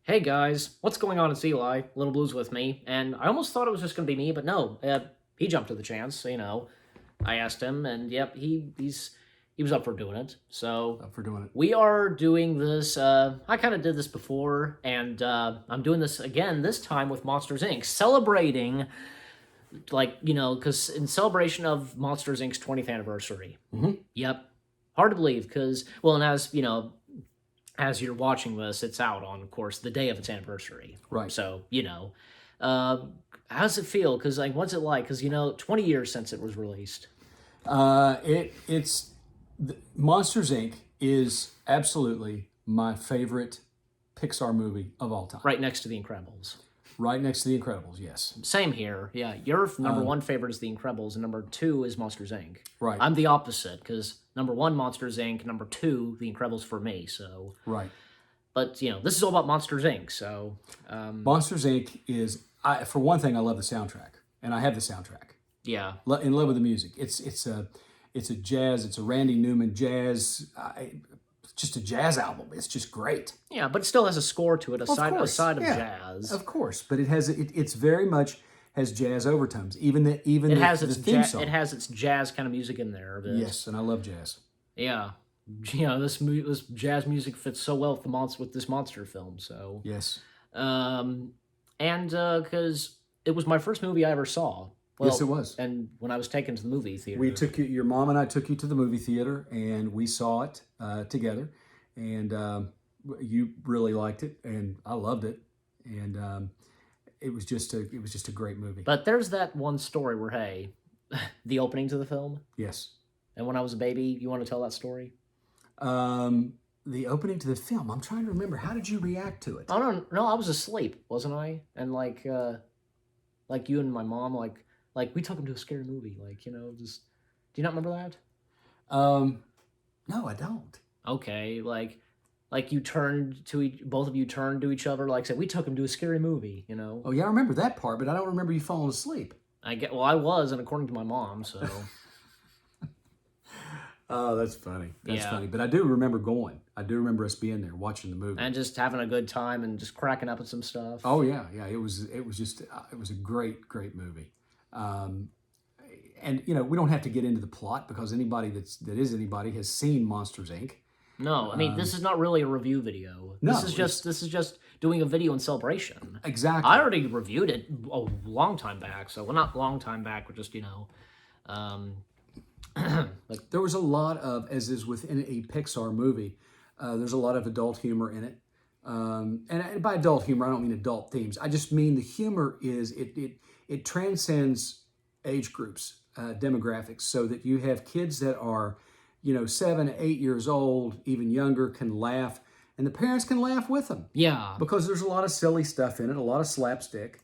Hey guys, what's going on? It's Eli. Little Blues with me, and I almost thought it was just going to be me, but no, he jumped to the chance. I asked him, and yep, he was up for doing it. So Up for doing it. we are doing this. I kind of did this before, and I'm doing this again this time with Monsters Inc. Celebrating, because in celebration of Monsters Inc.'s 20th anniversary. Mm-hmm. Yep, hard to believe because and as you're watching this, it's out on, of course, the day of its anniversary. Right. So, uh, how does it feel? Because, what's it like? Because, 20 years since it was released. It's Monsters Inc. is absolutely my favorite Pixar movie of all time. Right next to The Incredibles. Right next to The Incredibles, yes. Same here. Yeah, your number one favorite is The Incredibles, and number two is Monsters, Inc. Right. I'm the opposite, because number one, Monsters, Inc., number two, The Incredibles for me, so... Right. But, this is all about Monsters, Inc., so... Monsters Inc. is, for one thing, I love the soundtrack, and I have the soundtrack. Yeah. In love with the music. It's a jazz, it's a Randy Newman jazz, just a jazz album. It's just great. Yeah, but it still has a score to it, aside of yeah, jazz. Of course, but it's very much has jazz overtones. It has its theme song. It has its jazz kind of music in there. Yes, and I love jazz. Yeah, this jazz music fits so well with this monster film. So Yes. and because it was my first movie I ever saw. Well, Yes, it was. And when I was taken to the movie theater, We took you. Your mom and I took you to the movie theater, and we saw it together. And you really liked it, and I loved it. And it was just a great movie. But there's that one story where, hey, the opening to the film, Yes. and when I was a baby, you want to tell that story? The opening to the film. I'm trying to remember. How did you react to it? Oh no, I was asleep, wasn't I? And like you and my mom, like we took him to a scary movie, just. Do you not remember that? No, I don't. Okay, like you turned to both of you turned to each other, like said, we took him to a scary movie, Oh yeah, I remember that part, but I don't remember you falling asleep. I was, and according to my mom, so. Oh, that's funny. That's Yeah. funny. But I do remember going. I do remember us being there watching the movie. And just having a good time and just cracking up at some stuff. Oh yeah, yeah. It was just it was a great movie. And we don't have to get into the plot because anybody that has seen Monsters Inc. No, I mean this is not really a review video. No, this is just doing a video in celebration. Exactly. I already reviewed it a long time back, so well, not long time back, but just There was a lot of, as is within a Pixar movie, there's a lot of adult humor in it. And by adult humor, I don't mean adult themes. I just mean the humor is it transcends age groups, demographics, so that you have kids that are 7, 8 years old, even younger, can laugh, and the parents can laugh with them. Yeah. Because there's a lot of silly stuff in it, a lot of slapstick,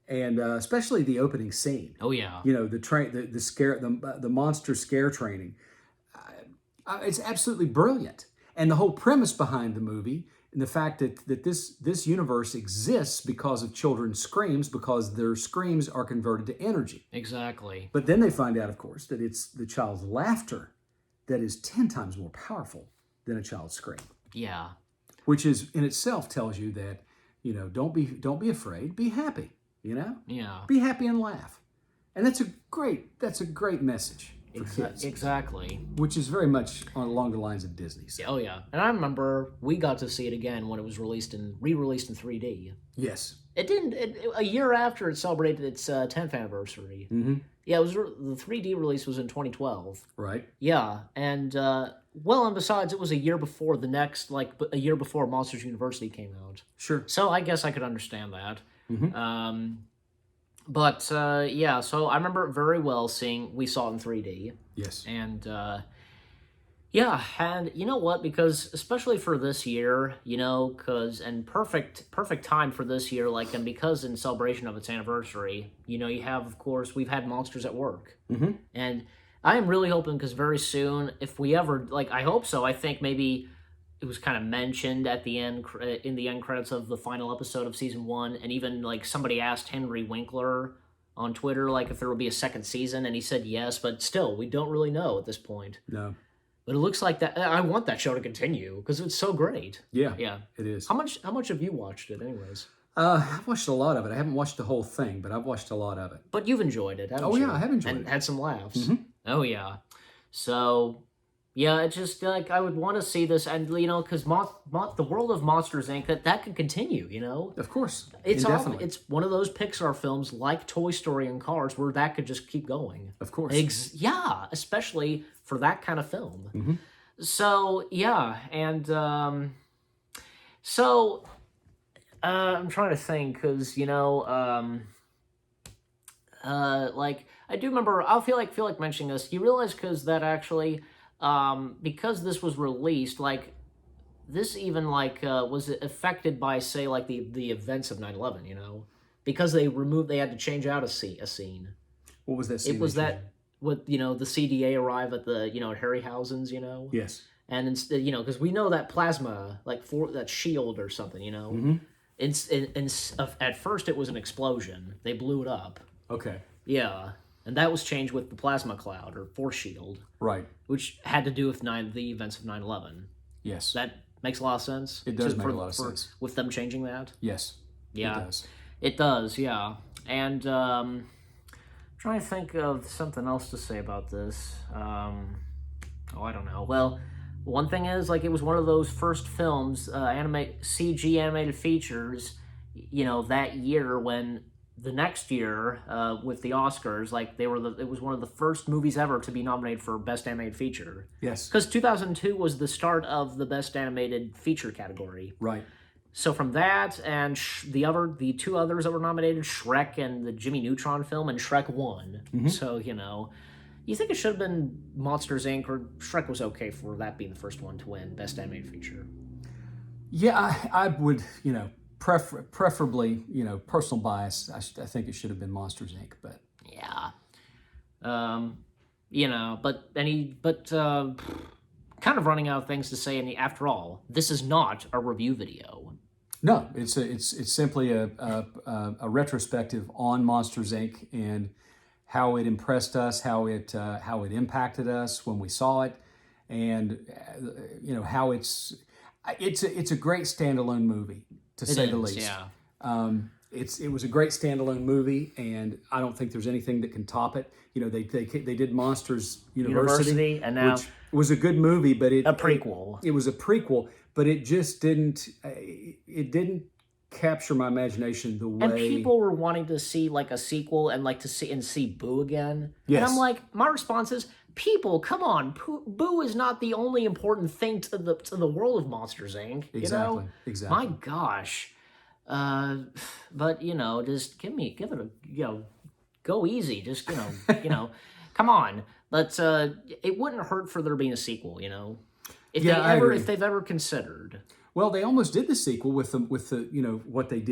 and especially the opening scene. Oh yeah. The monster scare training. It's absolutely brilliant, and the whole premise behind the movie, and the fact that this universe exists because of children's screams, because their screams are converted to energy. Exactly. But then they find out, of course, that it's the child's laughter that is 10 times more powerful than a child's scream. Yeah. Which is in itself tells you that don't be afraid, be happy. Yeah. Be happy and laugh, and that's a great message for kids. Exactly. Which is very much along the lines of Disney. So. Oh yeah, and I remember we got to see it again when it was re-released in 3D. Yes. It didn't. A year after it celebrated its 10th anniversary. Mm-hmm. Yeah, it was the 3D release was in 2012. Right. Yeah, and and besides, it was a year before a year before Monsters University came out. Sure. So I guess I could understand that. Mm-hmm. Yeah, so I remember it very well we saw it in 3D. Yes. And, yeah, and you know what, because especially for this year, and perfect time for this year, and because in celebration of its anniversary, you have, of course, we've had Monsters at Work. Mm-hmm. And I am really hoping, because very soon, if we ever, I hope so, I think maybe it was kind of mentioned at the end, in the end credits of the final episode of season 1, and even somebody asked Henry Winkler on Twitter if there will be a second season, and he said yes, but still we don't really know at this point. No. But it looks like that. I want that show to continue because it's so great. Yeah, Yeah. it is. How much have you watched it, anyways? I've watched a lot of it. I haven't watched the whole thing, but I've watched a lot of it. But you've enjoyed it, haven't Oh you? yeah, I have enjoyed And it. had some laughs. Mhm. Oh yeah. So yeah, it's just like I would want to see this, and because the world of Monsters Inc. that could continue. Of course, It's indefinitely. it's one of those Pixar films like Toy Story and Cars where that could just keep going. Of course. Yeah, especially for that kind of film. Mhm. So yeah, and so I'm trying to think because like I do remember. I feel like mentioning this. You realize because that actually because this was released like. This even like was affected by say like the events of 9/11, because they had to change out a scene. What was that scene? It was they that showed? with the CDA arrive at the at Harryhausen's, Yes. and instead because we know that plasma like for that shield or something, Mm-hmm. at first it was an explosion. They blew it up. Okay. Yeah, and that was changed with the plasma cloud or force shield, Right. which had to do with the events of 9/11. Yes. That makes a lot of sense. It does make a lot of sense. With them changing that. Yes. Yeah, It does. it does. Yeah, and trying to think of something else to say about this. I don't know. Well, one thing is like it was one of those first films, CG animated features, that year when. The next year, with the Oscars, like it was one of the first movies ever to be nominated for Best Animated Feature. Yes. Because 2002 was the start of the Best Animated Feature category. Right. So from that and the two others that were nominated, Shrek and the Jimmy Neutron film, and Shrek won. Mm-hmm. So you think it should have been Monsters Inc. or Shrek was okay for that being the first one to win Best Animated Feature. Yeah, I would, preferably, personal bias. I think it should have been Monsters Inc. But Yeah. Kind of running out of things to say. And after all, this is not a review video. no, it's simply a retrospective on Monsters Inc. and how it impressed us, how it impacted us when we saw it, and how it's a great standalone movie to say the least. Yeah. It was a great standalone movie, and I don't think there's anything that can top it. They did Monsters University, and now which was a good movie, but a prequel. It was a prequel, but it just didn't. It didn't capture my imagination the way. And people were wanting to see like a sequel and like to see Boo again. Yes. And I'm like, my response is, people, come on, Boo is not the only important thing to the world of Monsters Inc. Exactly. Exactly. My gosh. But just give it a go easy. Just come on. But it wouldn't hurt for there being a sequel. If I agree. if they've ever considered. Well, they almost did the sequel with the what they've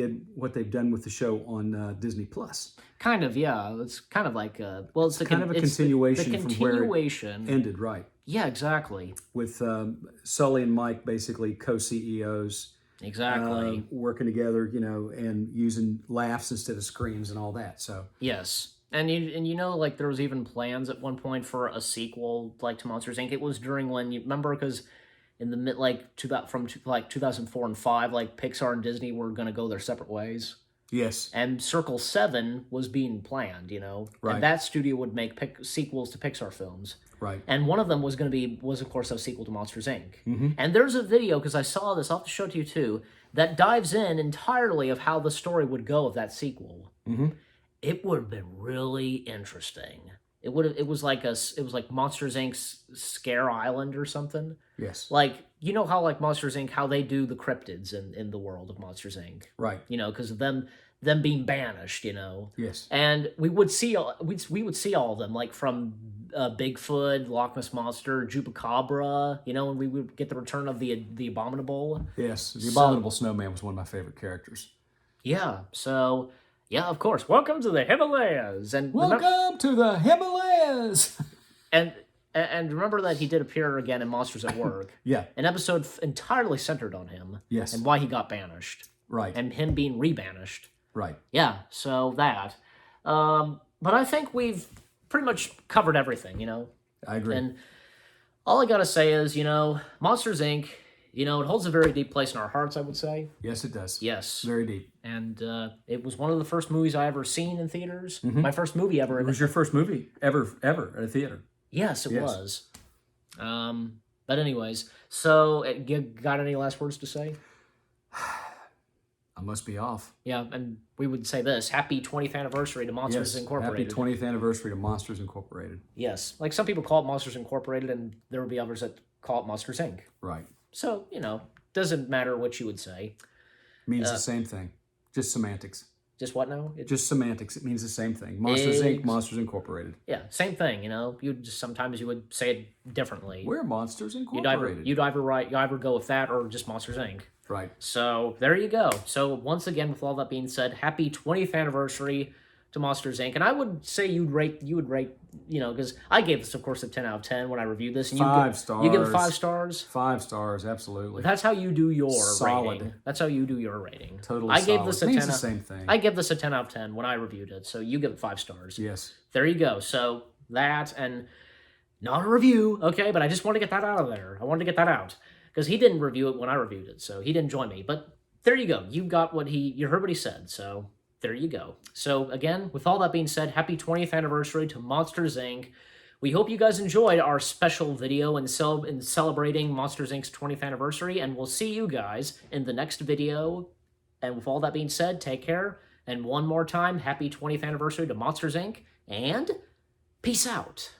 done with the show on Disney Plus. Kind of, yeah. It's kind of like it's kind of a continuation the from where it continuation. Ended, right? Yeah, exactly. With Sully and Mike basically co-CEOs. Exactly. Working together, and using laughs instead of screams and all that. So yes, and like there was even plans at one point for a sequel like to Monsters Inc. It was during when you remember because in the mid from 2004 and 5, like Pixar and Disney were going to go their separate ways. Yes. And Circle 7 was being planned, Right. And that studio would make sequels to Pixar films. Right. And one of them was of course a sequel to Monsters Inc. Mm-hmm. And there's a video, because I saw this, I'll have to show it to you too, that dives in entirely of how the story would go of that sequel. Mm-hmm. It would have been really interesting. It was like Monsters Inc.'s Scare Island or something. Yes. Like, how like Monsters Inc., how they do the cryptids in the world of Monsters Inc. Right. Because of them being banished, Yes. And we would see all of them, like from Bigfoot, Loch Ness Monster, Chupacabra, and we would get the return of the Abominable. Yes. The Abominable Snowman was one of my favorite characters. Yeah. So, yeah, of course. Welcome to the Himalayas. And welcome to the Himalayas. And remember that he did appear again in Monsters at Work. Yeah. An episode entirely centered on him. Yes. And why he got banished. Right. And him being rebanished. Right. Yeah, so that. But I think we've pretty much covered everything, I agree. And All I gotta say is, Monsters Inc., it holds a very deep place in our hearts, I would say. Yes, it does. Yes. Very deep. And it was one of the first movies I ever seen in theaters. My first movie ever. It was your first movie ever at a theater. Yes, it was. But anyways, so you got any last words to say? I must be off. Yeah, and we would say this: Happy 20th anniversary to Monsters Yes, Incorporated. happy 20th anniversary to Monsters Incorporated. Yes, like some people call it Monsters Incorporated, and there will be others that call it Monsters Inc. Right. So doesn't matter what you would say. Means the same thing. Just semantics. Just what now? Just semantics. It means the same thing. Monsters Inc., Monsters Incorporated. Yeah, same thing. You just sometimes you would say it differently. We're Monsters Incorporated. You'd either go with that or just Monsters Inc. Right. So there you go. So once again, with all that being said, happy 20th anniversary to Monsters Inc. And I would say you would rate, because I gave this, of course, a 10 out of 10 when I reviewed this. And 5 stars. You give it 5 stars? 5 stars, absolutely. That's how you do your Solid. rating. That's how you do your rating. Totally I gave solid. this a Means 10 the out, same thing. I gave this a 10 out of 10 when I reviewed it. So you give it 5 stars. Yes. There you go. So that, and not a review, okay? But I just want to get that out of there. I wanted to get that out. Because he didn't review it when I reviewed it, so he didn't join me. But there you go. You got you heard what he said, so there you go. So again, with all that being said, happy 20th anniversary to Monsters Inc. We hope you guys enjoyed our special video in celebrating Monsters Inc.'s 20th anniversary, and we'll see you guys in the next video. And with all that being said, take care. And one more time, happy 20th anniversary to Monsters Inc. and peace out.